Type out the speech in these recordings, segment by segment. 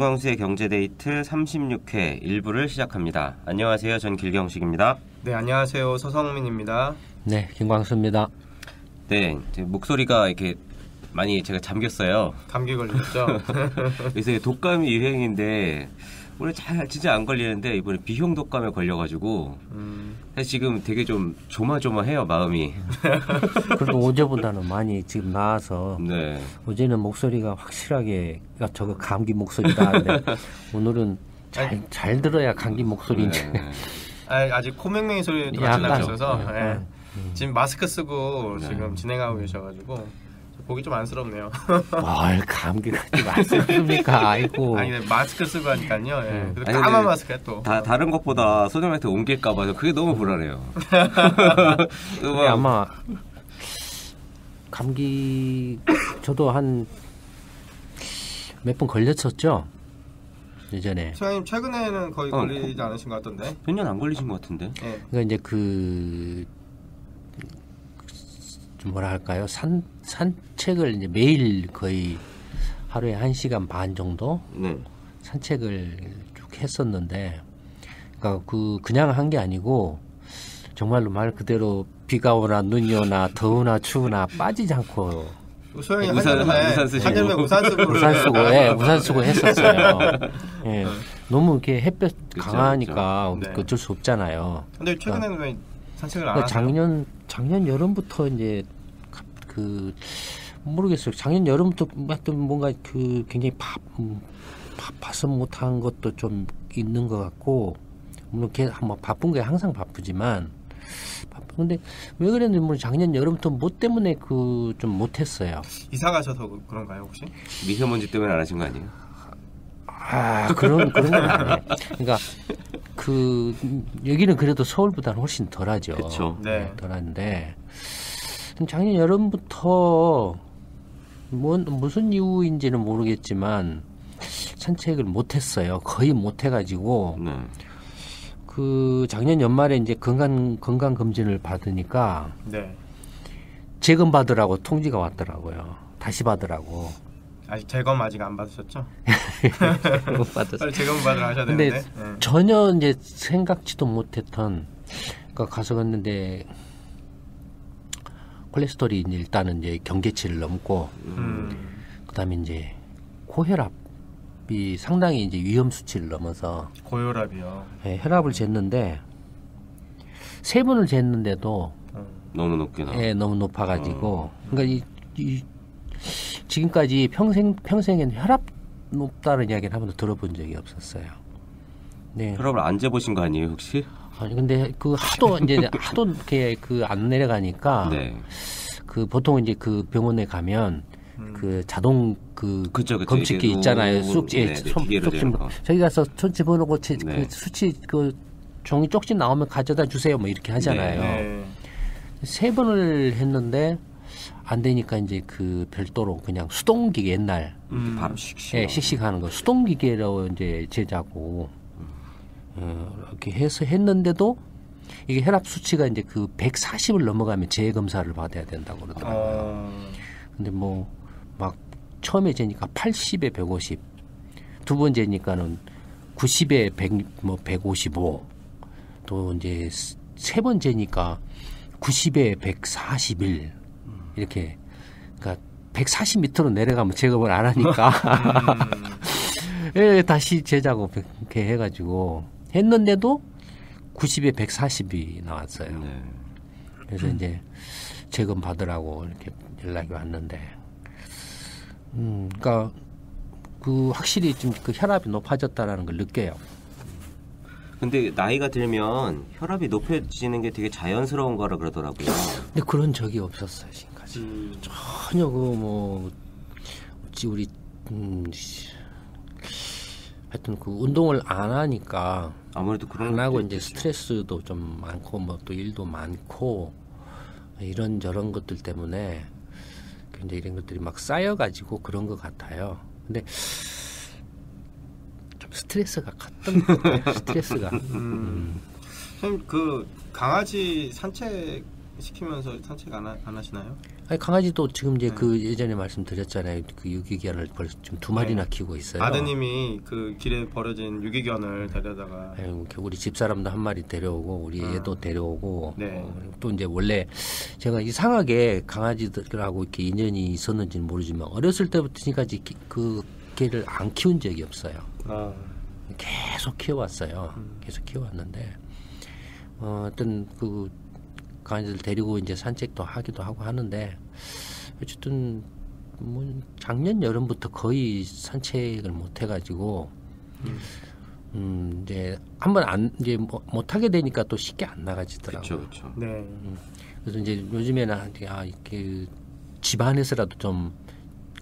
김광수의 경제데이트 36회 1부를 시작합니다. 안녕하세요. 전 길경식입니다. 네, 안녕하세요. 서성민입니다. 네, 김광수입니다. 네, 목소리가 이렇게 많이 제가 잠겼어요. 감기 걸렸죠? 요새 독감이 유행인데 원래 진짜 안 걸리는데 이번에 비형 독감에 걸려가지고 사실 지금 되게 좀 조마조마해요, 마음이. 그래도 어제보다는 많이 지금 나아서 네. 어제는 목소리가 확실하게 저거 감기 목소리다 하는데 오늘은 잘 들어야 감기 목소리인지. 네. 아직 코맹맹이 소리도 같이 나고 있어서 네. 지금 마스크 쓰고 지금 진행하고 계셔가지고 보기 좀 안쓰럽네요. 뭘 감기까지 말씀입니까? 아이고. 아니 마스크 쓰고 하니까요. 예. 아니, 까만 마스크야 또. 다른 것보다 소장한테 옮길까봐 그게 너무 불안해요. 아마 감기 저도 한 몇 번 걸렸었죠. 예전에. 소장님 최근에는 거의 걸리지 않으신 것 같던데. 몇 년 안 걸리신 것 같은데. 네. 그러니까 이제 좀 뭐라 할까요? 산책을 이제 매일 거의 하루에 1시간 반 정도 네. 산책을 쭉 했었는데, 그러니까 그냥 한 게 아니고 정말로 말 그대로 비가 오나 눈이 오나 더우나 추우나 빠지지 않고 소영이 우산 쓰시고 우산 쓰고 했었어요. 예. 너무 이렇게 햇볕 강하니까 그쵸. 네. 어쩔 수 없잖아요. 근데 최근에는 왜 산책을 안 그러니까 하세요? 작년 여름부터 이제 모르겠어요. 작년 여름부터 하여튼 뭔가 굉장히 바빠서 못한 것도 좀 있는 것 같고, 물론 뭐 바쁜 게 항상 바쁘지만 근데 왜 그랬는지 모르겠어요. 작년 여름부터 뭐 때문에 좀 못했어요. 이사 가셔서 그런가요 혹시? 미세먼지 때문에 안 하신 거 아니에요? 그런 건 아니에요. 그러니까 여기는 그래도 서울보다는 훨씬 덜하죠. 그렇죠. 네. 덜한데 작년 여름부터 무슨 이유인지는 모르겠지만 산책을 못했어요. 거의 못해가지고 네. 작년 연말에 이제 건강 검진을 받으니까 네. 재검 받으라고 통지가 왔더라고요. 다시 받으라고. 아직 재검 아직 안 받으셨죠? 못 받았어요. 빨리 재검 받으러 하셔야 근데 되는데. 네. 전혀 이제 생각지도 못했던, 그러니까 가서 갔는데 콜레스테롤이 일단은 이제 경계치를 넘고, 그다음에 이제 고혈압이 상당히 이제 위험 수치를 넘어서 고혈압이요. 예, 혈압을 jes는데 3번을 쟀는데도 너무 높게 나와. 예, 너무 높아가지고, 그러니까 지금까지 평생엔 혈압 높다는 이야기를 한 번도 들어본 적이 없었어요. 네. 혈압을 안 재보신 거 아니에요 혹시? 아니 근데 하도 이렇게 안 내려가니까 네. 보통 이제 병원에 가면 자동 그쵸. 검측기 있잖아요. 기계로 쪽지 저기 가서 손 집어넣고 수치 종이 쪽지 나오면 가져다 주세요. 뭐 이렇게 하잖아요. 네. 3번을 했는데 안 되니까 이제 별도로 그냥 수동기계 옛날 바로 씩씩. 예, 씩씩하는 거 수동기계로 이제 제자고 이렇게 해서 했는데도 이게 혈압 수치가 이제 140을 넘어가면 재검사를 받아야 된다고 그러더라고요. 근데 막 처음에 재니까 80에 150, 두 번 재니까는 90에 155, 또 이제 3번 재니까 90에 141 이렇게, 그러니까 140 밑으로 내려가면 재검을 안 하니까 예, 다시 재자고 이렇게 해가지고 했는데도 90에 140이 나왔어요. 네. 그래서 이제 재검 받으라고 이렇게 연락이 왔는데, 그러니까 확실히 좀 혈압이 높아졌다라는 걸 느껴요. 근데 나이가 들면 혈압이 높아지는 게 되게 자연스러운 거라 그러더라고요. 근데 그런 적이 없었어요 지금까지. 전혀 우리 하여튼 운동을 안 하니까 아무래도 그런 안 하고 것도 이제 있겠죠. 스트레스도 좀 많고 또 일도 많고 이런 저런 것들 때문에 굉장히 이런 것들이 막 쌓여가지고 그런 것 같아요. 근데 좀 스트레스가 컸던 것 같아요. 스트레스가. 선생님 강아지 산책 시키면서 산책 안 하시나요? 아니, 강아지도 지금 이제 네. 그 예전에 말씀드렸잖아요. 그 유기견을 벌써 지금 2마리나 네. 키우고 있어요. 아드님이 그 길에 버려진 유기견을 데려다가 아유, 우리 집사람도 1마리 데려오고 우리 애도 데려오고 네. 또 이제 원래 제가 이상하게 강아지들하고 이렇게 인연이 있었는지는 모르지만 어렸을 때부터 지금까지 그 개를 안 키운 적이 없어요. 계속 키워왔어요. 계속 키워왔는데 어떤 그 강아지들 데리고 이제 산책도 하기도 하고 하는데 어쨌든 뭐 작년 여름부터 거의 산책을 못 해가지고 이제 한번 안 이제 못 하게 되니까 또 쉽게 안 나가지더라고요. 그렇죠. 네. 그래서 이제 요즘에는 이렇게 집 안에서라도 좀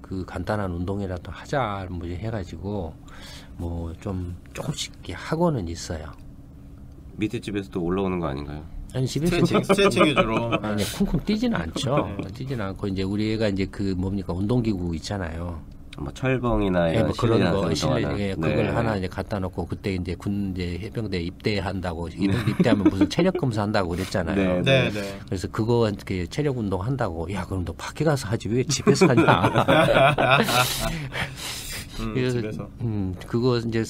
그 간단한 운동이라도 하자 뭐 해가지고 뭐 좀 조금씩 이렇게 하고는 있어요. 밑에 집에서도 올라오는 거 아닌가요? 아니 집에서 스트레칭 위주로. 아니 쿵쿵 뛰지는 않죠. 네. 뛰지는 않고 이제 우리 애가 이제 그 뭡니까 운동기구 있잖아요. 뭐 철봉이나 예, 이런 뭐 그런 거 실내 운동하는. 예, 그걸 네. 하나 이제 갖다 놓고 그때 이제 군 이제 해병대 입대한다고 입대하면 무슨 체력 검사 한다고 그랬잖아요. 네. 네. 그래서 그거 이렇게 체력 운동 한다고 야 그럼 너 밖에 가서 하지 왜 집에서 하냐. 그래서 집에서. 그거 이제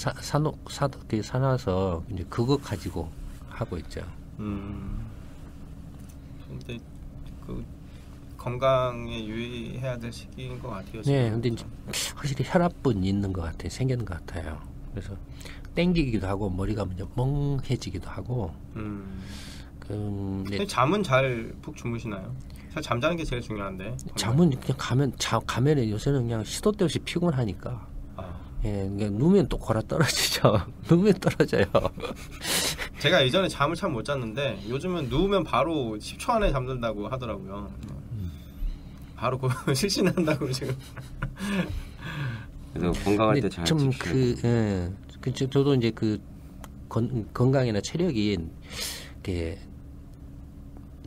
사놔서 이제 그거 가지고 하고 있죠. 근데 그 건강에 유의해야 될 시기인 것 같아요. 네, 지금. 근데 이제 확실히 혈압은 있는 것 같아요. 생기는 것 같아요. 그래서 땡기기도 하고 머리가 이제 멍해지기도 하고. 근데 잠은 잘 푹 주무시나요? 사실 잠자는 게 제일 중요한데. 잠은 그냥 가면에 요새는 그냥 시도 때 없이 피곤하니까. 예, 그러니까 누우면 또 골아 떨어지죠. 누우면 떨어져요. 제가 예전에 잠을 참 못 잤는데 요즘은 누우면 바로 10초 안에 잠든다고 하더라고요. 바로 실신한다고 지금. 그래서 건강할 때 잘 지키고. 저도 이제 그 건강이나 체력이 이렇게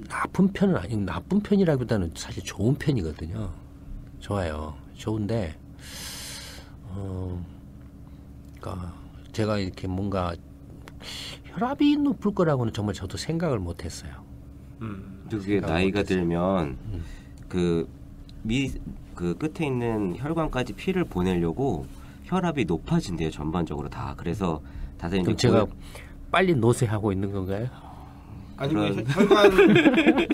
나쁜 편은 아니고 나쁜 편이라기보다는 사실 좋은 편이거든요. 좋아요. 좋은데 그러니까 제가 이렇게 뭔가 혈압이 높을 거라고는 정말 저도 생각을 못했어요. 그게 나이가 들면 그 끝에 있는 혈관까지 피를 보내려고 혈압이 높아진대요. 전반적으로 다. 그래서 다들 이제 그럼 제가 빨리 노쇠하고 있는 건가요? 아니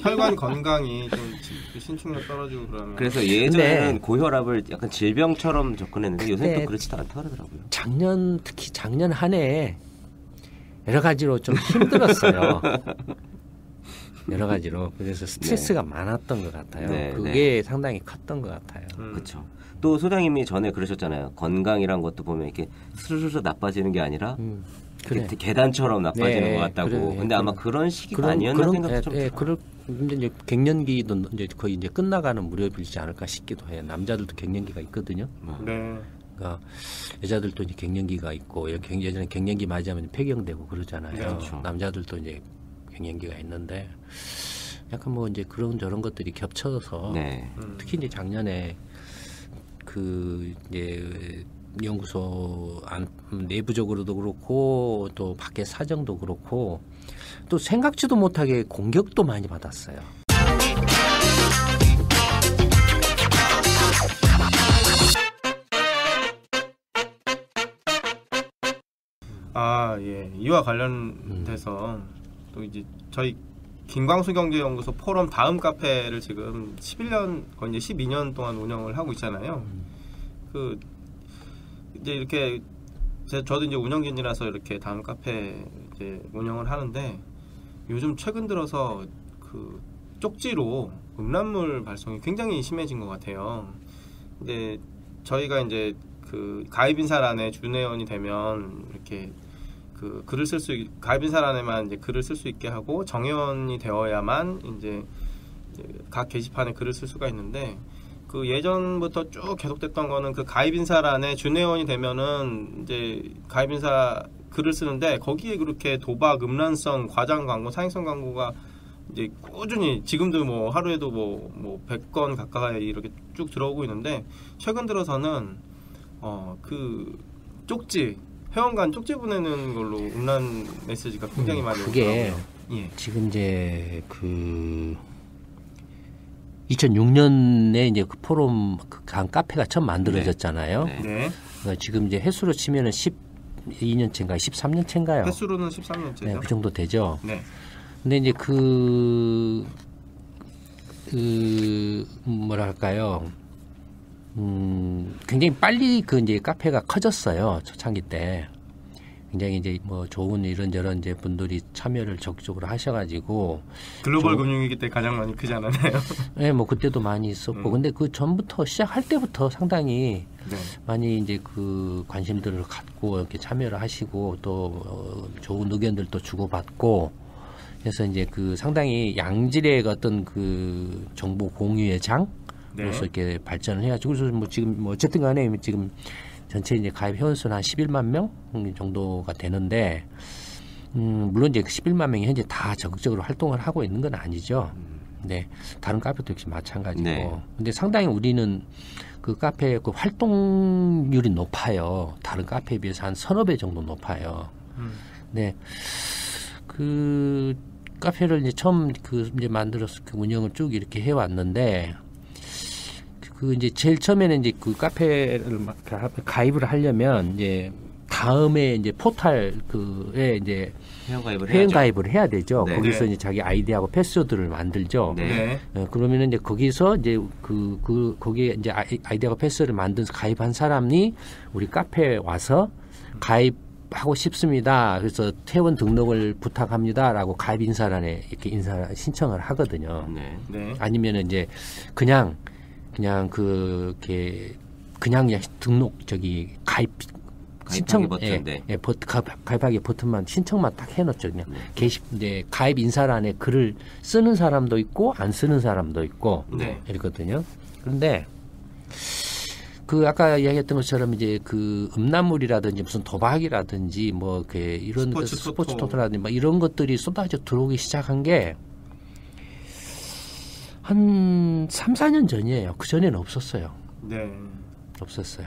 혈관 건강이 좀 신축력 떨어지고 그러면. 그래서 예전에는 고혈압을 약간 질병처럼 접근했는데 요새 또 그렇지도 않다 그러더라고요. 특히 작년 한 해 여러 가지로 좀 힘들었어요. 여러 가지로. 그래서 스트레스가 많았던 것 같아요. 네, 그게 상당히 컸던 것 같아요. 그렇죠. 또 소장님이 전에 그러셨잖아요. 건강이란 것도 보면 이렇게 스르르 나빠지는 게 아니라 그래. 계단처럼 나빠지는 네, 것 같다고. 그래, 근데 아마 그런 시기가 아니었나 생각도 좀 들어요. 근데 이제 갱년기도 이제 거의 이제 끝나가는 무렵이지 않을까 싶기도 해요. 남자들도 갱년기가 있거든요. 네. 그러니까 여자들도 이제 갱년기가 있고 예전에 갱년기 맞이하면 폐경되고 그러잖아요. 그렇죠. 남자들도 이제 갱년기가 있는데 약간 뭐 이제 그런 저런 것들이 겹쳐서 네. 특히 이제 작년에 그 이제 연구소 내부적으로도 그렇고 또 밖에 사정도 그렇고 또 생각지도 못하게 공격도 많이 받았어요. 예. 이와 관련돼서 또 이제 저희 김광수 경제연구소 포럼 다음 카페를 지금 11년 거의 이제 12년 동안 운영을 하고 있잖아요. 그 이제 이렇게 저도 이제 운영진이라서 이렇게 다음 카페 이제 운영을 하는데 요즘 최근 들어서 그 쪽지로 음란물 발송이 굉장히 심해진 것 같아요. 이제 저희가 이제 그 가입인사란에 준회원이 되면 이렇게 그 글을 쓸 수 가입인사란에만 이제 글을 쓸 수 있게 하고 정회원이 되어야만 이제 각 게시판에 글을 쓸 수가 있는데 그 예전부터 쭉 계속됐던 거는 그 가입인사란에 준회원이 되면은 이제 가입인사 글을 쓰는데 거기에 그렇게 도박, 음란성, 과장 광고, 사행성 광고가 이제 꾸준히 지금도 뭐 하루에도 뭐 100건 가까이 이렇게 쭉 들어오고 있는데 최근 들어서는 그 쪽지 회원간 쪽지 보내는 걸로 음란 메시지가 굉장히 많이 그게 오더라고요. 예. 지금 이제 그 2006년에 이제 그 포럼 간 카페가 처음 만들어졌잖아요. 네. 네. 그러니까 지금 이제 횟수로 치면은 12년째인가 13년째인가요? 횟수로는 13년째죠. 네, 그 정도 되죠. 네. 근데 이제 뭐랄까요? 굉장히 빨리 그 이제 카페가 커졌어요. 초창기 때. 굉장히 이제 뭐 좋은 이런저런 이제 분들이 참여를 적극적으로 하셔가지고 글로벌 금융위기 때 가장 많이 크지 않았나요? 네, 뭐 그때도 많이 있었고, 근데 그 전부터 시작할 때부터 상당히 네. 많이 이제 그 관심들을 갖고 이렇게 참여를 하시고 또 좋은 의견들도 주고받고, 그래서 이제 그 상당히 양질의 어떤 그 정보 공유의 장으로서 네. 이렇게 발전을 해가지고, 그래서 뭐 지금 뭐 어쨌든간에 지금 전체 이제 가입 회원수는 한 11만 명 정도가 되는데, 물론 이제 그 11만 명이 현재 다 적극적으로 활동을 하고 있는 건 아니죠. 네, 다른 카페도 역시 마찬가지고. 네. 근데 상당히 우리는 그 카페 그 활동률이 높아요. 다른 카페에 비해서 한 서너 배 정도 높아요. 네, 그 카페를 이제 처음 그 이제 만들어서 그 운영을 쭉 이렇게 해왔는데, 그 이제 제일 처음에는 이제 그 카페를 막 가입을 하려면 이제 다음에 이제 포탈 그에 이제 회원 가입을 해야 되죠. 네. 거기서 네. 이제 자기 아이디하고 패스워드를 만들죠. 네. 네. 그러면은 이제 거기서 이제 거기에 이제 아이디하고 패스워드를 만들어서 가입한 사람이 우리 카페에 와서 가입하고 싶습니다. 그래서 회원 등록을 부탁합니다라고 가입 인사란에 이렇게 신청을 하거든요. 네. 네. 아니면은 이제 그냥 그렇게 그냥 등록 가입 신청 버튼, 네. 가입하기 버튼만 신청만 딱 해놓죠. 그냥 이제 가입 인사란에 글을 쓰는 사람도 있고 안 쓰는 사람도 있고 네. 이렇거든요. 그런데 그 아까 이야기했던 것처럼 이제 그 음란물이라든지 무슨 도박이라든지 뭐 이런 스포츠 토토라든지 뭐 이런 것들이 쏟아져 들어오기 시작한 게 한 3, 4년 전이에요. 그 전에는 없었어요. 네. 없었어요.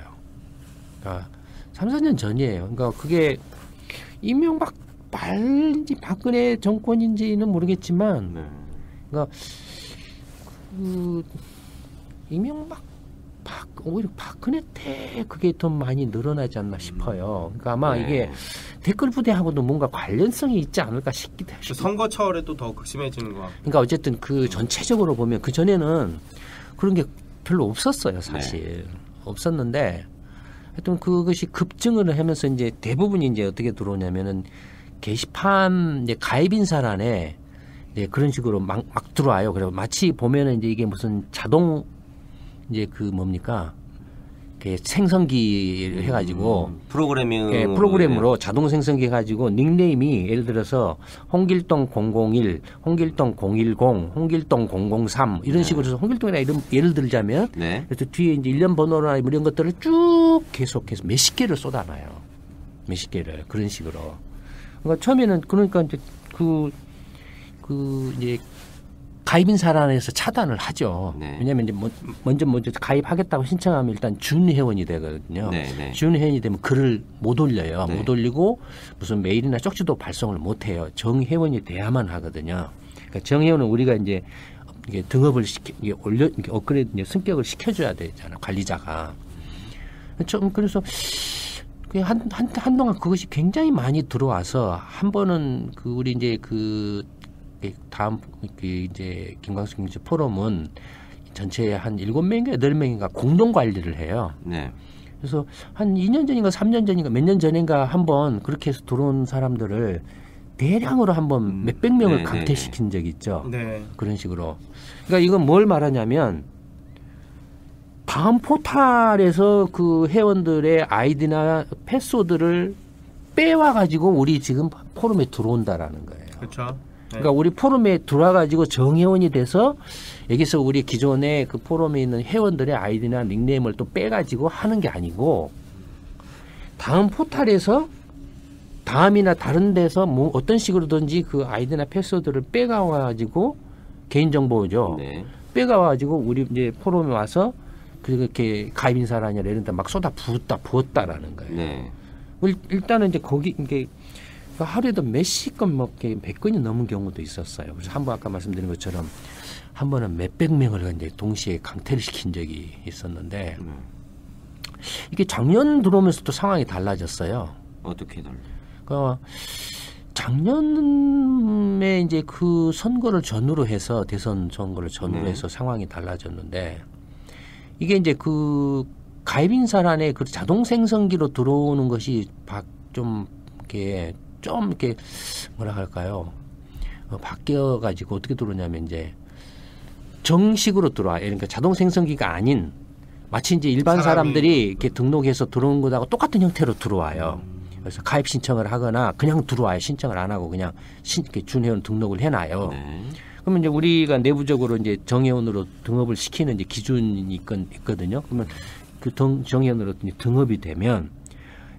그러니까 3, 4년 전이에요. 그러니까 그게 이명박 말인지 박근혜 정권인지는 모르겠지만, 네. 그러니까 그 이명박 오히려 박근혜 때 그게 더 많이 늘어나지 않나 싶어요. 그러니까 아마 네. 이게 댓글 부대하고도 뭔가 관련성이 있지 않을까 싶기도 해요. 선거철에 또 더 극심해지는 것 같고. 그러니까 어쨌든 그 전체적으로 보면 그 전에는 그런 게 별로 없었어요, 사실. 없었는데 하여튼 그것이 급증을 하면서 이제 대부분이 이제 어떻게 들어오냐면은 게시판 이제 가입 인사란에 이제 그런 식으로 막 들어와요. 그래서 마치 보면은 이제 이게 무슨 자동 이제 그 뭡니까? 생성기 해가지고 프로그램으로 자동 생성기 해가지고 닉네임이 예를 들어서 홍길동 001, 홍길동 010, 홍길동 003 이런 식으로 해서 홍길동이나 이런 예를 들자면 그래서 뒤에 이제 일련 번호나 이런 것들을 쭉 계속해서 몇십 개를 쏟아놔요. 몇십 개를 그런 식으로. 그러니까 처음에는 그러니까 이제 이제 가입인사란에서 차단을 하죠. 네. 왜냐하면 이제 먼저 가입하겠다고 신청하면 일단 준회원이 되거든요. 네. 준회원이 되면 글을 못 올려요. 네. 못 올리고 무슨 메일이나 쪽지도 발송을 못 해요. 정회원이 돼야만 하거든요. 그러니까 정회원은 우리가 이제 이게 등업을 이게 업그레이드 승격을 시켜줘야 되잖아요. 관리자가. 그래서 한동안 그것이 굉장히 많이 들어와서 한 번은 우리 이제 다음 이제 김광수 경제 포럼은 전체에 한 7명인가 8명인가 공동 관리를 해요. 네. 그래서 한 2년 전인가 3년 전인가 몇 년 전인가 한번 그렇게 해서 들어온 사람들을 대량으로 한번 몇백 명을 강퇴시킨 적이 있죠. 네. 그런 식으로. 그러니까 이건 뭘 말하냐면 다음 포탈에서 그 회원들의 아이디나 패스워드를 빼와 가지고 우리 지금 포럼에 들어온다라는 거예요. 그렇죠. 그러니까 우리 포럼에 들어와가지고 정회원이 돼서 여기서 우리 기존에 그 포럼에 있는 회원들의 아이디나 닉네임을 또 빼가지고 하는 게 아니고 다음 포탈에서 다음이나 다른 데서 뭐 어떤 식으로든지 그 아이디나 패스워드를 빼가가지고 개인정보죠. 네. 빼가가지고 우리 이제 포럼에 와서 그렇게 가입인사라냐 이런 데 막 쏟아 부었다라는 거예요. 네. 일단은 이제 거기 이게 그러니까 하루에도 몇십 건, 뭐 100건이 넘은 경우도 있었어요. 그래서 한 번 아까 말씀드린 것처럼 한 번은 몇백 명을 이제 동시에 강퇴를 시킨 적이 있었는데 이게 작년 들어오면서도 상황이 달라졌어요. 어떻게 달라? 그러니까 작년에 이제 그 선거를 전후로 해서 대선 선거를 전후로 해서 상황이 달라졌는데 이게 이제 그 가입 인사란에 그 자동 생성기로 들어오는 것이 좀 이렇게 뭐라 할까요? 바뀌어 가지고 어떻게 들어오냐면 이제 정식으로 들어와요. 그러니까 자동 생성기가 아닌 마치 이제 일반 사람들이 이렇게 등록해서 들어온 것하고 똑같은 형태로 들어와요. 그래서 가입 신청을 하거나 그냥 들어와요. 신청을 안 하고 그냥 이렇게 준회원 등록을 해놔요. 그러면 이제 우리가 내부적으로 이제 정회원으로 등업을 시키는 이제 기준이 있거든요. 그러면 그 정회원으로 등업이 되면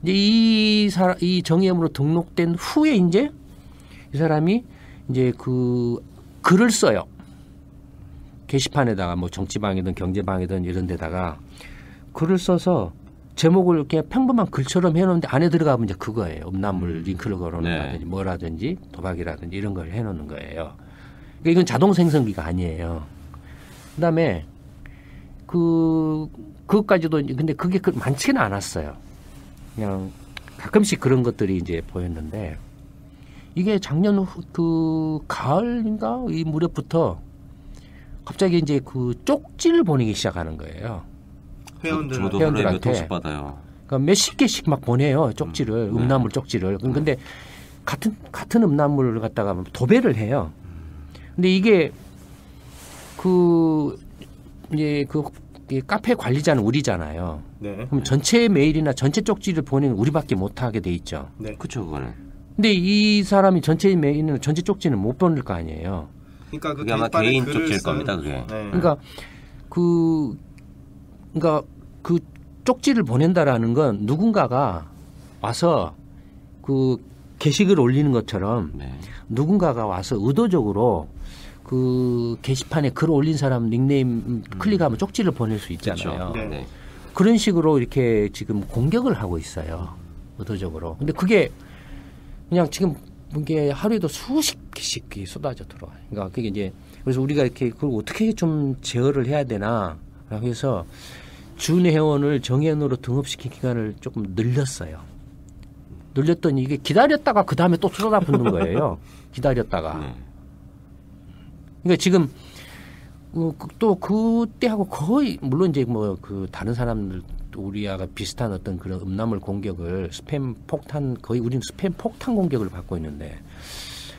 이제 이 정회원으로 등록된 후에 이제 이 사람이 이제 그 글을 써요. 게시판에다가 뭐 정치방이든 경제방이든 이런 데다가 글을 써서 제목을 이렇게 평범한 글처럼 해놓는데 안에 들어가면 이제 그거예요. 음란물 링크를 걸어놓는다든지 뭐라든지 도박이라든지 이런 걸 해놓는 거예요. 그러니까 이건 자동 생성기가 아니에요. 그다음에 그것까지도 근데 그게 많지는 않았어요. 그냥 가끔씩 그런 것들이 이제 보였는데 이게 작년 그 가을인가 이 무렵부터 갑자기 이제 그 쪽지를 보내기 시작하는 거예요. 저도 회원들한테 몇 통씩 받아요. 그러니까 몇십 개씩 막 보내요. 쪽지를 음란물 쪽지를. 근데 같은 음란물을 갖다가 도배를 해요. 근데 이게 이제 카페 관리자는 우리잖아요. 네. 그럼 전체 메일이나 전체 쪽지를 보내는 우리밖에 못 하게 돼 있죠. 네. 그렇죠, 그거는. 근데 이 사람이 전체 메일은 전체 쪽지는 못 보낼 거 아니에요. 그러니까 그게 아마 개인 쪽지일 겁니다, 그게. 네. 그러니까 그 쪽지를 보낸다라는 건 누군가가 와서 그 게시글 올리는 것처럼 누군가가 와서 의도적으로 그 게시판에 글 올린 사람 닉네임 클릭하면 쪽지를 보낼 수 있잖아요. 그렇죠. 네. 그런 식으로 이렇게 지금 공격을 하고 있어요. 의도적으로. 근데 그게 그냥 지금 이게 하루에도 수십 개씩 쏟아져 들어와요. 그러니까 그게 이제 그래서 우리가 이렇게 그걸 어떻게 좀 제어를 해야 되나 해서 준회원을 정회원으로 등업시킨 기간을 조금 늘렸어요. 늘렸더니 이게 기다렸다가 그 다음에 또 쏟아붓는 거예요. 기다렸다가. 그러니까 지금 또 그때하고 거의 물론 이제 뭐 그 다른 사람들 우리하고 비슷한 어떤 그런 음란물 공격을 스팸 폭탄 거의 우리는 스팸 폭탄 공격을 받고 있는데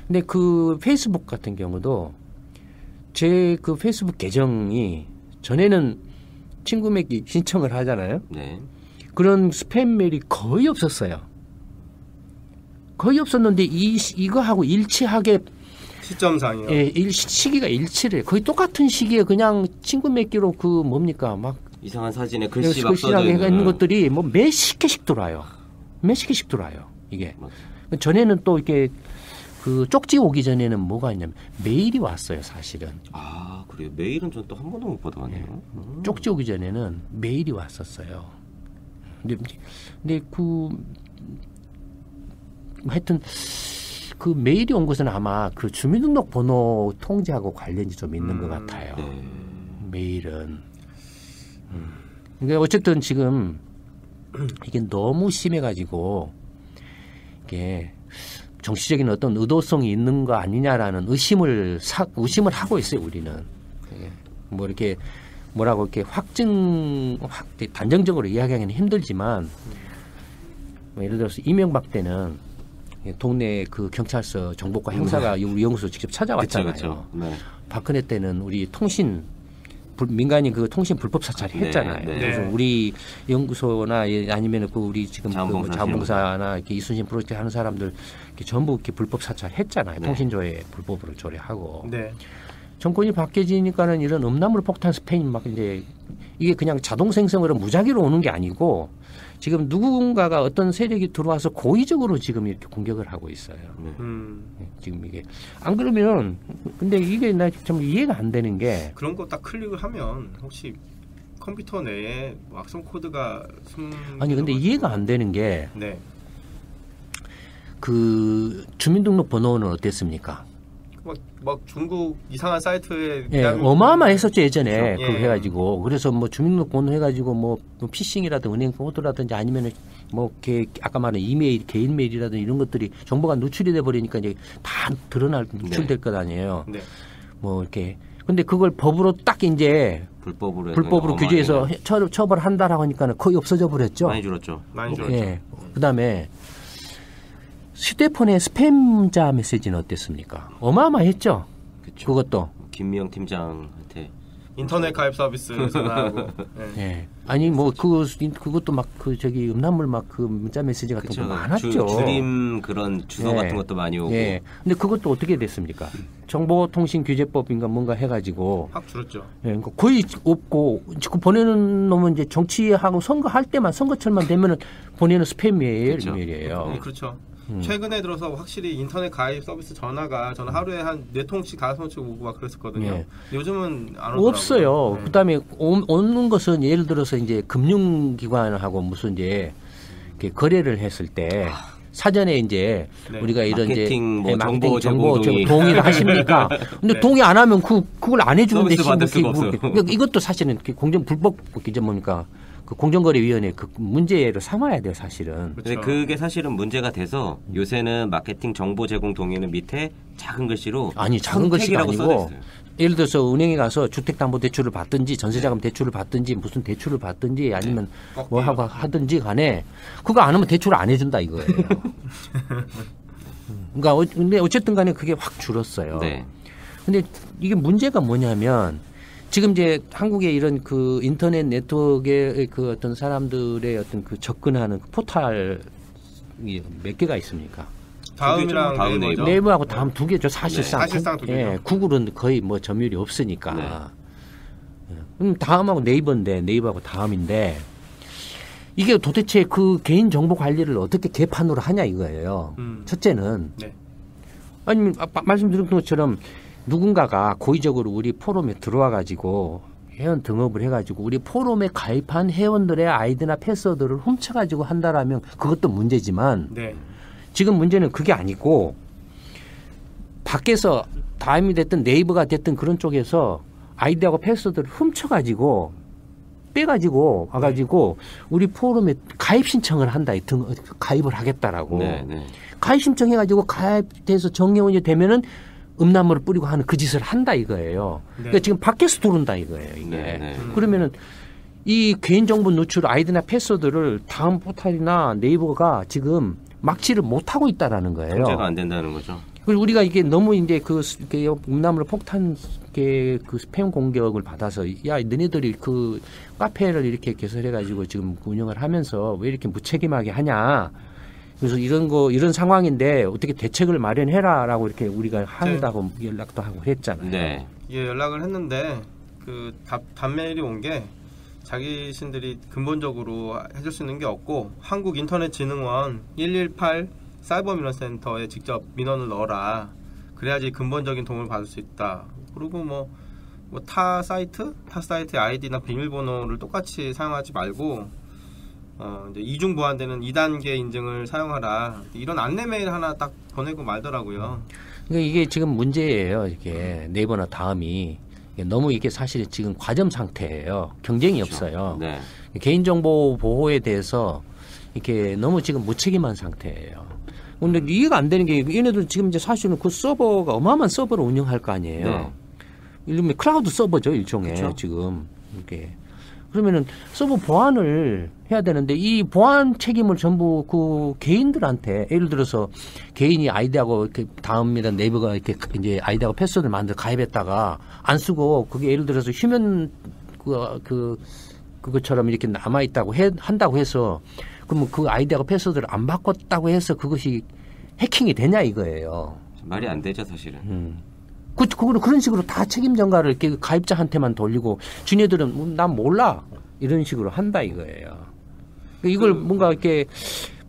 근데 그 페이스북 같은 경우도 제 그 페이스북 계정이 전에는 친구 맺기 신청을 하잖아요. 그런 스팸 메일이 거의 없었어요. 거의 없었는데 이거하고 일치하게 시점상이요. 예, 시기가 일치를 거의 똑같은 시기에 그냥 친구 맺기로 그 뭡니까 막 이상한 사진에 글씨 막 써져 있는 것들이 뭐 몇십 개씩 들어와요. 몇십 개씩 들어와요. 이게 전에는 또 이렇게 그 쪽지 오기 전에는 뭐가 있냐면 메일이 왔어요. 사실은. 아 그래요. 메일은 전 또 한 번도 못 받아봤네요. 쪽지 오기 전에는 메일이 왔었어요. 근데 하여튼 그 메일이 온 것은 아마 그 주민등록번호 통제하고 관련이 좀 있는 것 같아요. 메일은. 그러니까 어쨌든 지금 이게 너무 심해가지고 이게 정치적인 어떤 의도성이 있는 거 아니냐라는 의심을 하고 있어요. 우리는 뭐 이렇게 뭐라고 이렇게 단정적으로 이야기하기는 힘들지만 뭐 예를 들어서 이명박 때는 동네 그 경찰서 정보과 형사가 우리 연구소 직접 찾아왔잖아요. 그쵸. 박근혜 때는 우리 민간인 그 통신 불법 사찰 했잖아요. 그래서 우리 연구소나 아니면 그 우리 지금 자원봉사나 이렇게 이순신 프로젝트 하는 사람들 이렇게 전부 이렇게 불법 사찰 했잖아요. 통신조회 불법으로 조례하고. 정권이 바뀌어지니까는 이런 음란물 폭탄 스팸이 막 이제 이게 그냥 자동 생성으로 무작위로 오는 게 아니고 지금 누군가가 어떤 세력이 들어와서 고의적으로 지금 이렇게 공격을 하고 있어요. 지금 이게 안 그러면 근데 이게 나 좀 이해가 안 되는 게 그런 거 딱 클릭을 하면 혹시 컴퓨터 내에 악성 코드가 아니 근데 이해가 안 되는 게 그 주민등록번호는 어땠습니까? 막 중국 이상한 사이트에 예, 어마어마했었죠 예전에 그렇죠. 그거 해가지고 그래서 뭐 주민등록번호 해가지고 뭐 피싱이라든지 은행 코드라든지 아니면은 뭐 아까 말한 이메일 개인 메일이라든지 이런 것들이 정보가 누출이 돼 버리니까 이제 다 누출될 것 아니에요. 네. 뭐 이렇게 근데 그걸 법으로 딱 이제 불법으로 규제해서 처벌한다라고 하니까는 거의 없어져 버렸죠. 많이 줄었죠. 많이 줄었죠. 예. 그다음에 휴대폰에 스팸 문자 메시지는 어땠습니까? 어마어마했죠. 그쵸. 그것도. 김미영 팀장한테 인터넷 가입 서비스 전화하고. 네. 예. 아니 뭐 그것도 막 그 저기 음란물 막 그 문자 메시지 같은 거 많았죠. 줄임 그런 주소 예. 같은 것도 많이 오고. 예. 근데 그것도 어떻게 됐습니까? 정보통신규제법인가 뭔가 해가지고. 확 줄었죠. 예. 그러니까 거의 없고 그 보내는 놈은 이제 정치하고 선거할 때만 선거철만 되면은 보내는 스팸 메일이에요. 네, 그렇죠. 최근에 들어서 확실히 인터넷 가입 서비스 전화가 저는 하루에 한 4통씩 5통씩 오고 막 그랬었거든요. 예. 요즘은 안 오더라고요. 없어요. 네. 그다음에 오는 것은 예를 들어서 이제 금융기관하고 무슨 이제 이렇게 거래를 했을 때 사전에 이제 네. 우리가 이런 마케팅 이제 뭐 정보 제공 동의를 하십니까? 근데 네. 동의 안 하면 그걸 안 해주는데 서비스 받을 수가 없어요. 그러니까 이것도 사실은 공정 불법 기재 뭡니까? 그 공정거래위원회 그 문제를 삼아야 돼요, 사실은. 근데 그렇죠. 그게 사실은 문제가 돼서 요새는 마케팅 정보 제공 동의는 밑에 작은 글씨로 아니 작은 글씨가 선택이라고 아니고 써져 있어요. 예를 들어서 은행에 가서 주택담보대출을 받든지 전세자금 대출을 받든지 무슨 대출을 받든지 아니면 뭐 하고 하든지 간에 그거 안 하면 대출을 안 해준다 이거예요. 그러니까 근데 어쨌든 간에 그게 확 줄었어요. 네. 근데 이게 문제가 뭐냐면 지금 이제 한국의 이런 그 인터넷 네트워크의 그 어떤 사람들의 어떤 그 접근하는 그 포탈이 몇 개가 있습니까? 다음이랑 다음 네이버죠. 네이버하고 다음 두 개죠 사실상. 네, 사실상 두 개죠. 예, 구글은 거의 뭐 점유율이 없으니까. 네. 다음하고 네이버인데 네이버하고 다음인데 이게 도대체 그 개인 정보 관리를 어떻게 개판으로 하냐 이거예요. 첫째는 네. 아니 말씀드린 것처럼 누군가가 고의적으로 우리 포럼에 들어와 가지고 회원 등업을 해가지고 우리 포럼에 가입한 회원들의 아이디나 패스워드를 훔쳐가지고 한다라면 그것도 문제지만 네. 지금 문제는 그게 아니고 밖에서 다음이 됐든 네이버가 됐든 그런 쪽에서 아이디하고 패스워드를 훔쳐가지고 빼가지고 와가지고 우리 포럼에 가입 신청을 한다. 가입을 하겠다라고. 네, 네. 가입 신청해가지고 가입돼서 정회원이 되면은 음란물을 뿌리고 하는 그 짓을 한다 이거예요. 네. 그러니까 지금 밖에서 들어온다 이거예요. 이게. 네, 네. 그러면은 이 개인정보 누출 아이디나 패스워드를 다음 포탈이나 네이버가 지금 막지를 못하고 있다라는 거예요. 통제가 안 된다는 거죠. 그리고 우리가 이게 너무 이제 그 음란물 폭탄 그 스팸 공격을 받아서 야 너네들이 그 카페를 이렇게 개설해가지고 지금 운영을 하면서 왜 이렇게 무책임하게 하냐. 그래서 이런 상황인데 어떻게 대책을 마련해라라고 이렇게 우리가 한다고 연락도 하고 했잖아요. 네. 예, 연락을 했는데 그 답메일이 온 게 자기신들이 근본적으로 해줄 수 있는 게 없고 한국인터넷진흥원 118 사이버민원센터에 직접 민원을 넣어라. 그래야지 근본적인 도움을 받을 수 있다. 그리고 뭐 타 사이트의 아이디나 비밀번호를 똑같이 사용하지 말고 이제 이중 보완되는 2단계 인증을 사용하라. 이런 안내 메일 하나 딱 보내고 말더라고요. 그러니까 이게 지금 문제예요. 이게 네이버나 다음이 너무 이게 사실 지금 과점 상태예요. 경쟁이 그렇죠. 없어요. 네. 개인정보 보호에 대해서 이렇게 너무 지금 무책임한 상태예요. 근데 이해가 안 되는 게 얘네들 지금 이제 사실은 그 서버가 어마어마한 서버를 운영할 거 아니에요. 네. 이러면 클라우드 서버죠 일종의 그렇죠. 지금 이렇게 그러면은 서버 보안을 해야 되는데 이 보안 책임을 전부 그 개인들한테 예를 들어서 개인이 아이디하고 이렇게 다음이나 네이버가 이렇게 이제 아이디하고 패스워드를 만들어 가입했다가 안 쓰고 그게 예를 들어서 휴면 그것처럼 이렇게 남아 있다고 한다고 해서 그러면 그 아이디하고 패스워드를 안 바꿨다고 해서 그것이 해킹이 되냐 이거예요. 말이 안 되죠, 사실은. 그거는 그런 식으로 다 책임 전가를 이렇게 가입자한테만 돌리고 지네들은 난 몰라 이런 식으로 한다 이거예요. 이걸 뭔가 이렇게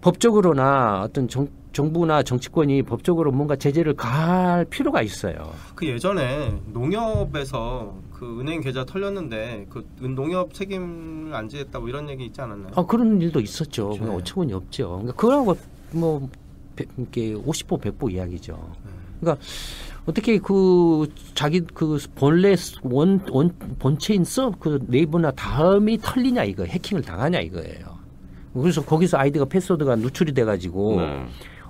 법적으로나 어떤 정부나 정치권이 법적으로 뭔가 제재를 가할 필요가 있어요. 그 예전에 농협에서 그 은행 계좌 털렸는데 그 농협 책임을 안 지겠다 뭐 이런 얘기 있지 않았나요? 그런 일도 있었죠. 그냥 어처구니 없죠. 그러니까 그거하고 뭐 이렇게 50보 100보 이야기죠. 그러니까 어떻게 그 자기 그 본래 본체인 그 네이버나 다음이 털리냐 이거 해킹을 당하냐 이거예요. 그래서 거기서 아이디가 패스워드가 누출이 돼가지고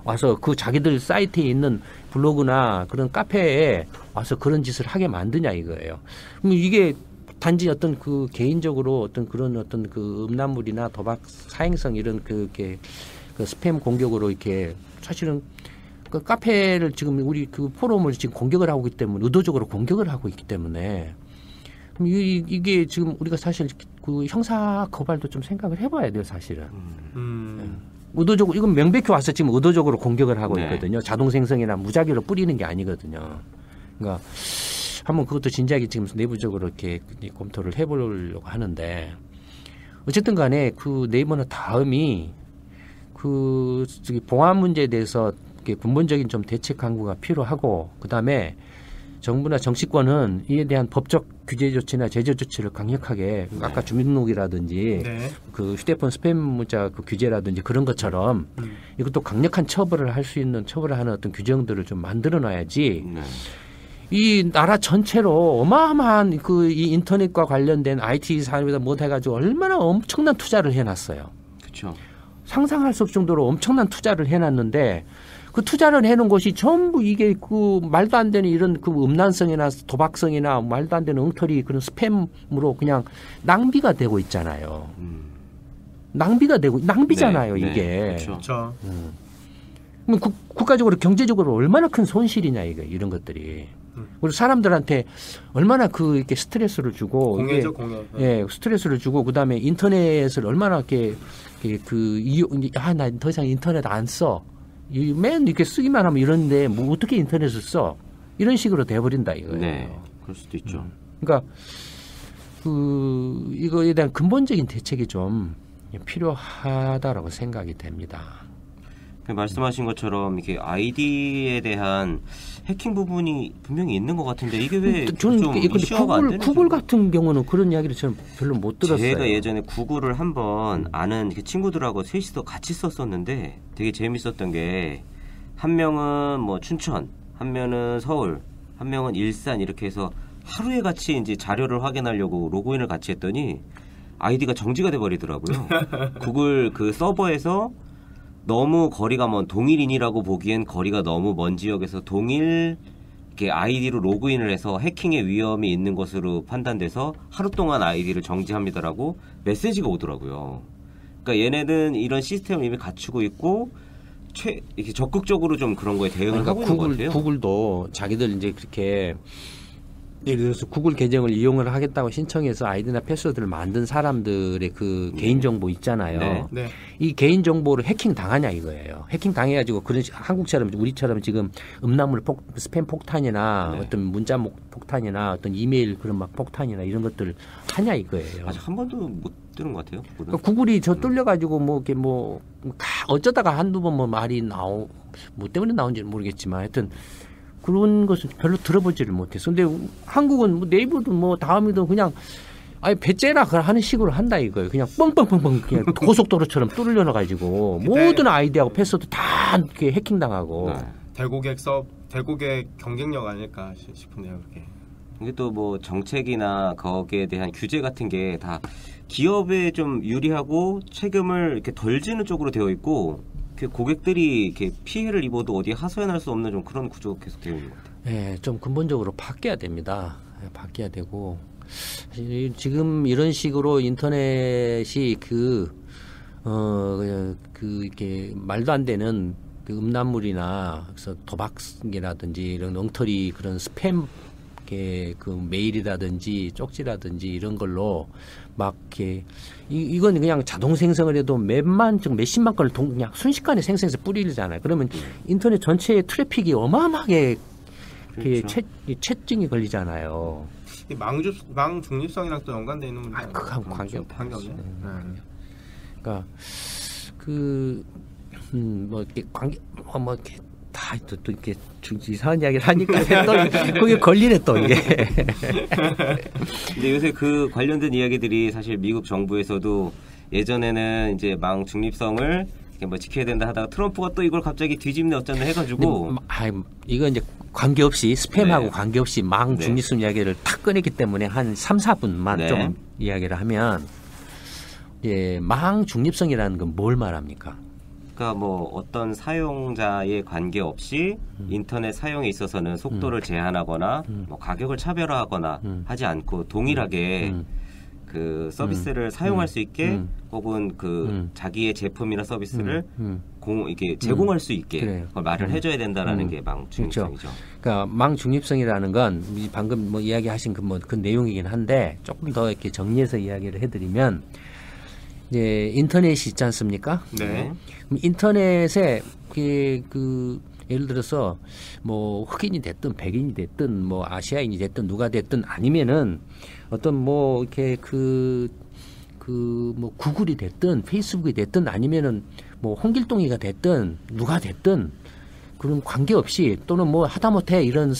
와서 그 자기들 사이트에 있는 블로그나 그런 카페에 와서 그런 짓을 하게 만드냐 이거예요. 그럼 이게 단지 어떤 그 개인적으로 어떤 그런 어떤 그 음란물이나 도박 사행성 이런 그게 그 스팸 공격으로 이렇게 사실은 그 카페를 지금 우리 그 포럼을 지금 공격을 하고 있기 때문에 의도적으로 공격을 하고 있기 때문에 그럼 이게 지금 우리가 사실 그 형사 고발도 좀 생각을 해봐야 돼요 사실은. 의도적으로 이건 명백히 와서 지금 의도적으로 공격을 하고 있거든요. 자동 생성이나 무작위로 뿌리는 게 아니거든요. 그러니까 한번 그것도 진지하게 지금 내부적으로 이렇게 검토를 해보려고 하는데 어쨌든 간에 그 네이버나 다음이 그 봉합 문제에 대해서 근본적인 좀 대책 강구가 필요하고 그다음에 정부나 정치권은 이에 대한 법적 규제 조치나 제재 조치를 강력하게 아까 주민등록이라든지 그 휴대폰 스팸 문자 그 규제라든지 그런 것처럼 이것도 강력한 처벌을 할 수 있는 처벌을 하는 어떤 규정들을 좀 만들어 놔야지 이 나라 전체로 어마어마한 그 이 인터넷과 관련된 IT 산업에다 뭐 해가지고 얼마나 엄청난 투자를 해놨어요. 그렇죠. 상상할 수 없을 정도로 엄청난 투자를 해놨는데 그 투자를 해놓은 것이 전부 이게 그 말도 안 되는 이런 그 음란성이나 도박성이나 말도 안 되는 엉터리 그런 스팸으로 그냥 낭비가 되고 있잖아요. 낭비가 되고 낭비잖아요 이게. 그렇죠. 그럼 국가적으로 경제적으로 얼마나 큰 손실이냐 이거 이런 것들이. 그리고 사람들한테 얼마나 그 이렇게 스트레스를 주고 공해죠 공해. 예, 스트레스를 주고 그다음에 인터넷을 얼마나 이렇게 그 나 더 이상 인터넷 안 써. 맨 이렇게 쓰기만 하면 이런데 뭐 어떻게 인터넷을 써? 이런 식으로 돼버린다 이거예요. 네, 그럴 수도 있죠. 그러니까 그 이거에 대한 근본적인 대책이 좀 필요하다라고 생각이 됩니다. 말씀하신 것처럼 이렇게 아이디에 대한 해킹 부분이 분명히 있는 것 같은데 이게 왜 좀 이슈화가 안 되는지. 구글 같은 경우는 그런 이야기를 저는 별로 못 들었어요. 제가 예전에 구글을 한번 아는 친구들하고 셋이서 같이 썼었는데 되게 재밌었던 게 한 명은 뭐 춘천, 한 명은 서울, 한 명은 일산 이렇게 해서 하루에 같이 이제 자료를 확인하려고 로그인을 같이 했더니 아이디가 정지가 돼 버리더라고요. 구글 그 서버에서 너무 거리가 먼 동일인이라고 보기엔 거리가 너무 먼 지역에서 동일 이렇게 아이디로 로그인을 해서 해킹의 위험이 있는 것으로 판단돼서 하루 동안 아이디를 정지합니다라고 메시지가 오더라고요. 그러니까 얘네는 이런 시스템을 이미 갖추고 있고 이렇게 적극적으로 좀 그런 거에 대응을 하고 있는 것 같아요. 구글도 자기들 이제 그렇게 예를 들어서 구글 계정을 이용을 하겠다고 신청해서 아이디나 패스워드를 만든 사람들의 그 개인정보 있잖아요. 이 개인정보를 해킹 당하냐 이거예요. 해킹 당해가지고 그런 한국처럼 우리처럼 지금 음란물 스팸 폭탄이나 어떤 문자 폭탄이나 어떤 이메일 그런 막 폭탄이나 이런 것들 하냐 이거예요. 아직 한 번도 못 들은 것 같아요. 그러니까 구글이 저 뚫려가지고 뭐 이렇게 뭐 어쩌다가 한두 번 뭐 말이 뭐 때문에 나온지는 모르겠지만 하여튼 그런 것을 별로 들어보지를 못했어. 근데 한국은 뭐 네이버도 뭐 다음이도 그냥 아예 배째라 하는 식으로 한다 이거예요. 그냥 뻥뻥뻥뻥 그냥 고속도로처럼 뚫려가지고 모든 아이디하고 패스워드 다 이렇게 해킹당하고. 대고객 경쟁력 아닐까 싶은데요, 그게. 이게 또 뭐 정책이나 거기에 대한 규제 같은 게 다 기업에 좀 유리하고 책임을 이렇게 덜 지는 쪽으로 되어 있고. 고객들이 이렇게 피해를 입어도 어디에 하소연할 수 없는 좀 그런 구조가 계속 되어 있는 것 같아요. 네, 좀 근본적으로 바뀌어야 됩니다. 바뀌어야 되고 지금 이런 식으로 인터넷이 이렇게 말도 안 되는 그 음란물이나 그래서 도박이라든지 이런 엉터리 그런 스팸 그 메일이라든지 쪽지라든지 이런 걸로 막 이렇게 이건 그냥 자동 생성을 해도 몇십만 건을 그냥 순식간에 생성해서 뿌리잖아요. 그러면 인터넷 전체의 트래픽이 어마어마하게 그렇죠. 채증이 걸리잖아요. 망 중립성이랑 또 연관돼 있는 문제. 그하고 관계없네. 그러니까 뭐 이렇게 뭐 이렇게 다 또 이렇게 이상한 이야기를 하니까 또 거기에 걸리네 또 이게. 근데 요새 그 관련된 이야기들이 사실 미국 정부에서도 예전에는 이제 망 중립성을 뭐 지켜야 된다 하다가 트럼프가 또 이걸 갑자기 뒤집네 어쩌네 해가지고 이거 이제 관계없이 스팸하고 네. 관계없이 망 네. 중립성 이야기를 탁 꺼냈기 때문에 한 3, 4분만 네. 좀 이야기를 하면 망 중립성이라는 건 뭘 말합니까? 그러니까 뭐 어떤 사용자에 관계없이 인터넷 사용에 있어서는 속도를 제한하거나 뭐 가격을 차별화하거나 하지 않고 동일하게 그 서비스를 사용할 수 있게 혹은 그 자기의 제품이나 서비스를 이게 제공할 수 있게 그래요. 그걸 말을 해줘야 된다라는 게 망 중립성이죠. 그렇죠. 그러니까 망 중립성이라는 건 방금 뭐 이야기하신 그 내용이긴 한데 조금 더 이렇게 정리해서 이야기를 해드리면 이제 인터넷이 있지 않습니까? 네. 그럼 인터넷에 예를 들어서 뭐 흑인이 됐든 백인이 됐든 뭐 아시아인이 됐든 누가 됐든 아니면은 어떤 뭐 이렇게 뭐 구글이 됐든 페이스북이 됐든 아니면은 뭐 홍길동이가 됐든 누가 됐든 그런 관계없이 또는 뭐 하다못해 이런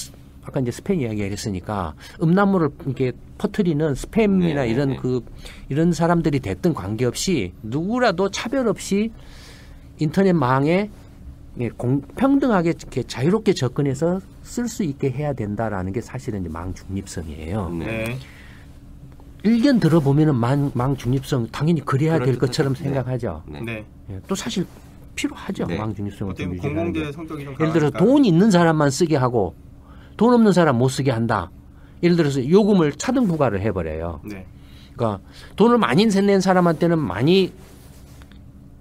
아까 이제 스팸 이야기를 했으니까 음란물을 이렇게 퍼뜨리는 스팸이나 네. 이런 사람들이 됐든 관계없이 누구라도 차별 없이 인터넷 망에 평등하게 이렇게 자유롭게 접근해서 쓸 수 있게 해야 된다라는 게 사실은 이제 망 중립성이에요. 네. 일견 들어보면은 망 중립성 당연히 그래야 될 그럴 것처럼 듯하죠. 생각하죠. 네. 네. 예, 또 사실 필요하죠. 네. 망 중립성을 어떻게 좀 보면 유지하는 게. 공공재 성격이 좀 예를 들어서 강하니까. 돈 있는 사람만 쓰게 하고 돈 없는 사람 못 쓰게 한다. 예를 들어서 요금을 차등 부과를 해버려요. 네. 그러니까 돈을 많이 낸 사람한테는 많이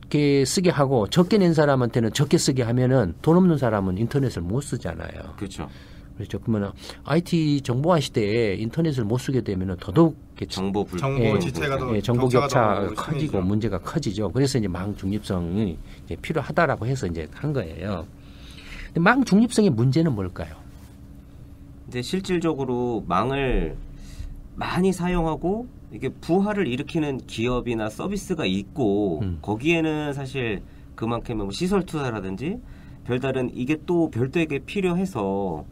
이렇게 쓰게 하고 적게 낸 사람한테는 적게 쓰게 하면은 돈 없는 사람은 인터넷을 못 쓰잖아요. 그렇죠. 그렇죠. 그러면 IT 정보화 시대에 인터넷을 못 쓰게 되면은 더더욱 이렇게 정보 불 정보 예, 지체가 더 정보 격차가 격차 더 커지고 심해지죠. 문제가 커지죠. 그래서 이제 망 중립성이 이제 필요하다라고 해서 이제 한 거예요. 근데 망 중립성의 문제는 뭘까요? 이제 실질적으로 망을 많이 사용하고 이게 부활을 일으키는 기업이나 서비스가 있고 거기에는 사실 그만큼의 뭐 시설 투자라든지 별다른 이게 또 별도에게 필요해서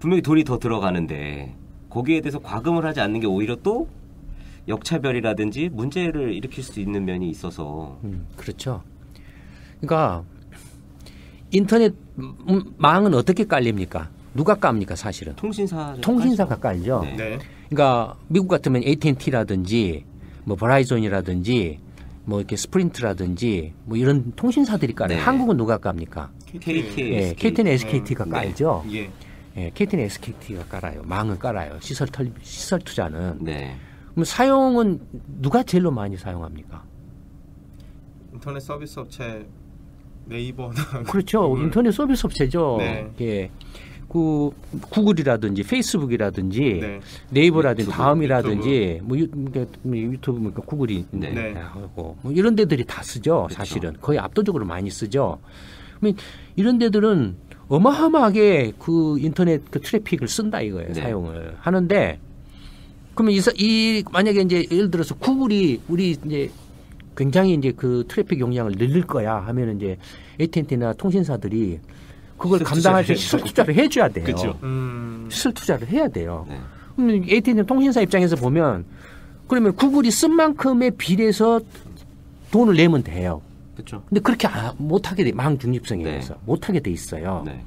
분명히 돈이 더 들어가는데 거기에 대해서 과금을 하지 않는 게 오히려 또 역차별이라든지 문제를 일으킬 수 있는 면이 있어서 그렇죠. 그러니까 인터넷 망은 어떻게 깔립니까? 누가 깝니까 사실은? 통신사가 깔죠. 네. 네. 그러니까 미국 같으면 AT&T라든지 뭐 버라이zon이라든지 뭐 이렇게 스프린트라든지 뭐 이런 통신사들이 깔아요. 네. 한국은 누가 깝니까? KT, 예, KT는 SKT가 네. 깔죠. 예. 예, KT는 SKT가 깔아요. 망을 깔아요. 시설 투자는. 네. 그럼 사용은 누가 제일로 많이 사용합니까? 인터넷 서비스 업체 네이버나 그렇죠. 구글. 인터넷 서비스 업체죠. 네. 예. 그 구글이라든지 페이스북이라든지 네. 네이버라든지 유튜브, 다음이라든지 뭐 유튜브 뭐 구글이 네. 하고 뭐 이런 데들이 다 쓰죠. 그렇죠. 사실은 거의 압도적으로 많이 쓰죠. 그러면 이런 데들은 어마어마하게 그 인터넷 그 트래픽을 쓴다 이거예요. 네. 사용을 하는데 그러면 만약에 이제 예를 들어서 구글이 우리 이제 굉장히 이제 그 트래픽 용량을 늘릴 거야 하면 이제 AT&T나 통신사들이 그걸 감당할 수 시설 투자를 해줘야 돼요. 그렇죠. 시설 투자를 해야 돼요. 네. 그럼 AT&T 통신사 입장에서 보면 그러면 구글이 쓴 만큼에 비례해서 돈을 내면 돼요. 그렇죠. 근데 그렇게 못하게 돼. 망 중립성에 네. 의해서 못하게 돼 있어요. 네.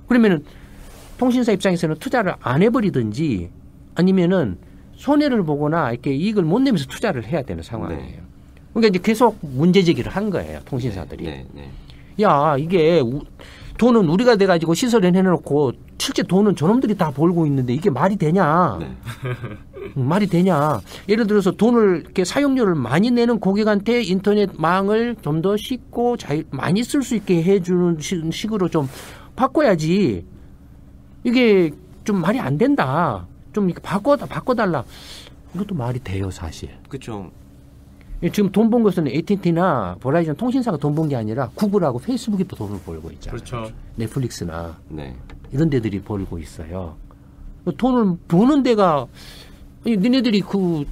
그러면은 통신사 입장에서는 투자를 안 해버리든지 아니면은 손해를 보거나 이렇게 이익을 못 내면서 투자를 해야 되는 상황이에요. 네. 그러니까 이제 계속 문제 제기를 한 거예요. 통신사들이. 네. 네. 야 이게 돈은 우리가 돼가지고 시설을 해놓고 실제 돈은 저놈들이 다 벌고 있는데 이게 말이 되냐? 네. 말이 되냐? 예를 들어서 돈을 이렇게 사용료를 많이 내는 고객한테 인터넷 망을 좀 더 쉽고 많이 쓸 수 있게 해주는 식으로 좀 바꿔야지. 이게 좀 말이 안 된다. 좀 이렇게 바꿔달라. 이것도 말이 돼요, 사실. 그렇죠. 지금 돈 번 것은 AT&T나 버라이즌 통신사가 돈 번 게 아니라 구글하고 페이스북이 또 돈을 벌고 있잖아요. 그렇죠. 넷플릭스나 네. 이런 데들이 벌고 있어요. 돈을 버는 데가 아니, 니네들이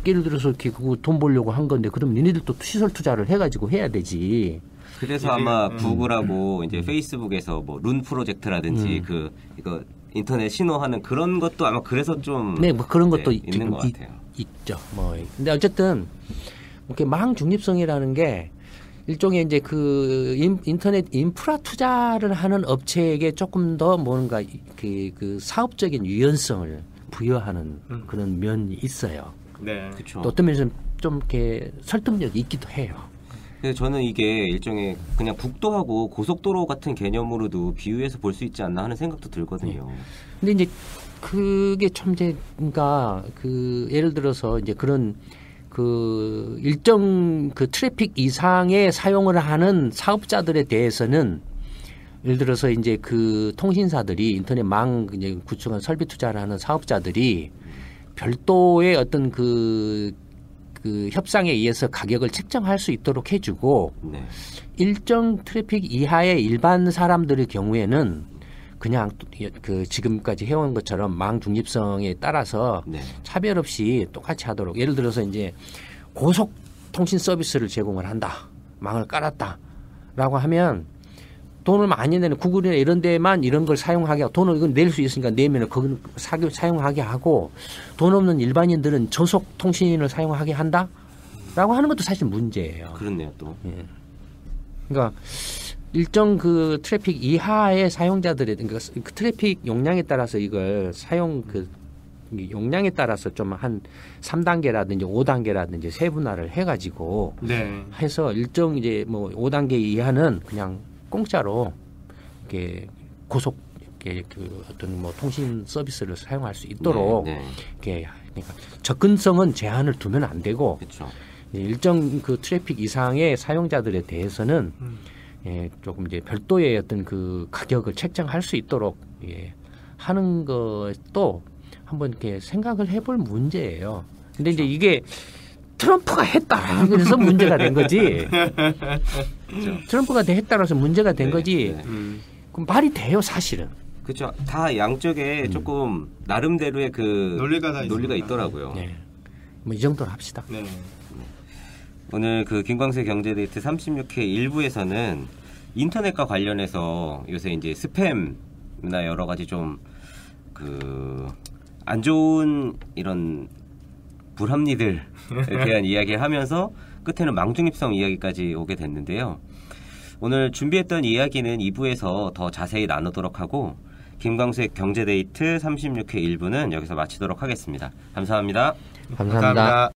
예를 들어서 이렇게 돈 벌려고 한 건데 그럼 니네들도 시설 투자를 해가지고 해야 되지. 그래서 아마 구글하고 이제 페이스북에서 뭐 룬 프로젝트라든지 이거 인터넷 신호하는 그런 것도 아마 그래서 좀 네, 뭐 그런 것도 있는 것 같아요. 있죠. 뭐 근데 어쨌든 이렇게 망 중립성이라는 게 일종의 이제 그 인터넷 인프라 투자를 하는 업체에게 조금 더 뭔가 그 사업적인 유연성을 부여하는 그런 면이 있어요. 네. 그렇죠. 또 어떤 면에서는 좀 이렇게 설득력이 있기도 해요. 그래서 저는 이게 일종의 그냥 국도하고 고속도로 같은 개념으로도 비유해서 볼 수 있지 않나 하는 생각도 들거든요. 근데 이제 그게 참 이제 그러니까 그 예를 들어서 이제 그런 그 일정 그 트래픽 이상의 사용을 하는 사업자들에 대해서는 예를 들어서 이제 그 통신사들이 인터넷망 이제 구축한 설비 투자를 하는 사업자들이 별도의 어떤 그 협상에 의해서 가격을 책정할 수 있도록 해주고 네. 일정 트래픽 이하의 일반 사람들의 경우에는 그냥 그 지금까지 해온 것처럼 망 중립성에 따라서 네. 차별 없이 똑같이 하도록 예를 들어서 이제 고속 통신 서비스를 제공을 한다. 망을 깔았다라고 하면 돈을 많이 내는 구글이나 이런 데만 이런 걸 사용하게 하고 돈을 이건 낼 수 있으니까 내면 거기는 사용하게 하고 돈 없는 일반인들은 저속 통신을 사용하게 한다라고 하는 것도 사실 문제예요. 그렇네요, 또. 예. 그러니까 일정 그 트래픽 이하의 사용자들의 그러니까 그 트래픽 용량에 따라서 이걸 사용 그 용량에 따라서 좀 한 3단계라든지 5단계라든지 세분화를 해가지고 네. 해서 일정 이제 뭐 5단계 이하는 그냥 공짜로 이렇게 고속 이렇게 그 어떤 뭐 통신 서비스를 사용할 수 있도록 네, 네. 이렇게 그러니까 접근성은 제한을 두면 안 되고 그렇죠. 일정 그 트래픽 이상의 사용자들에 대해서는 예, 조금 이제 별도의 어떤 그 가격을 책정할 수 있도록 예, 하는 것도 한번 이렇게 생각을 해볼 문제예요. 근데 이제 이게 트럼프가 했다 그래서 문제가 된 거지. 트럼프가 했다고 해서 문제가 된 네, 거지. 네. 그럼 말이 돼요, 사실은. 그렇죠. 다 양쪽에 조금 나름대로의 그 논리가 논리가 있습니다. 있더라고요. 네. 뭐 이 정도로 합시다. 네. 오늘 그 김광수의 경제데이트 36회 1부에서는 인터넷과 관련해서 요새 이제 스팸이나 여러 가지 좀 그 안 좋은 이런 불합리들에 대한 이야기를 하면서 끝에는 망중립성 이야기까지 오게 됐는데요. 오늘 준비했던 이야기는 2부에서 더 자세히 나누도록 하고 김광수의 경제데이트 36회 1부는 여기서 마치도록 하겠습니다. 감사합니다. 감사합니다.